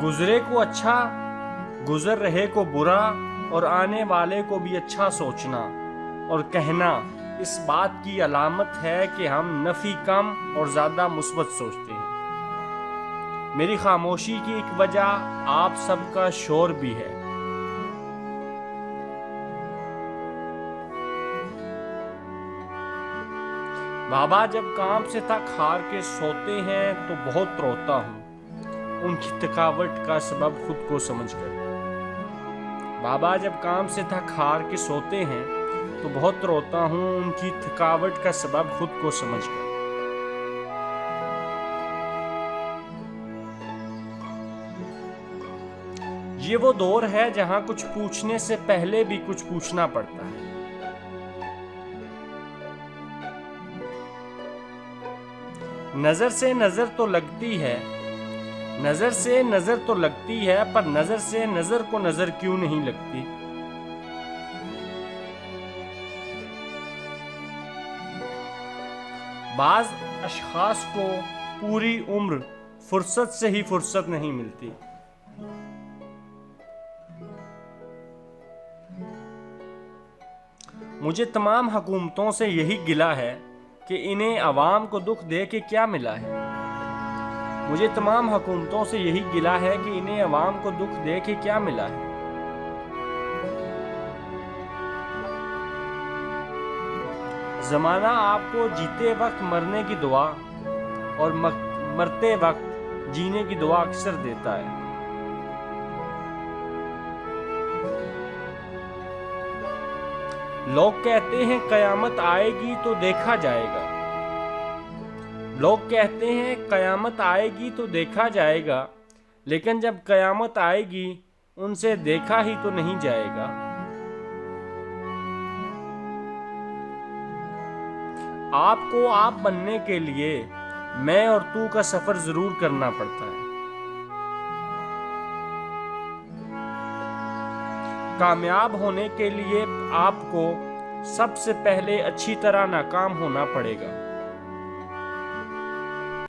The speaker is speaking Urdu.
گزرے کو اچھا، گزر رہے کو برا اور آنے والے کو بھی اچھا سوچنا اور کہنا اس بات کی علامت ہے کہ ہم نفی کم اور زیادہ مثبت سوچتے ہیں۔ میری خاموشی کی ایک وجہ آپ سب کا شور بھی ہے۔ بابا جب کام سے تھک ہار کے سوتے ہیں تو بہت روتا ہوں ان کی تھکاوٹ کا سبب خود کو سمجھ کر۔ بابا جب کام سے تھک ہار کے سوتے ہیں تو بہت روتا ہوں ان کی تھکاوٹ کا سبب خود کو سمجھ کر۔ یہ وہ دور ہے جہاں کچھ پوچھنے سے پہلے بھی کچھ پوچھنا پڑتا ہے۔ نظر سے نظر تو لگتی ہے، نظر سے نظر تو لگتی ہے، پر نظر سے نظر کو نظر کیوں نہیں لگتی؟ بعض اشخاص کو پوری عمر فرصت سے ہی فرصت نہیں ملتی۔ مجھے تمام حکومتوں سے یہی گلہ ہے کہ انہیں عوام کو دکھ دے کے کیا ملا ہے۔ مجھے تمام حکومتوں سے یہی گلہ ہے کہ انہیں عوام کو دکھ دے کے کیا ملا ہے۔ زمانہ آپ کو جیتے وقت مرنے کی دعا اور مرتے وقت جینے کی دعا اکثر دیتا ہے۔ لوگ کہتے ہیں قیامت آئے گی تو دیکھا جائے گا۔ لوگ کہتے ہیں قیامت آئے گی تو دیکھا جائے گا، لیکن جب قیامت آئے گی ان سے دیکھا ہی تو نہیں جائے گا۔ آپ کو آپ بننے کے لیے میں اور تو کا سفر ضرور کرنا پڑتا ہے۔ کامیاب ہونے کے لیے آپ کو سب سے پہلے اچھی طرح ناکام ہونا پڑے گا۔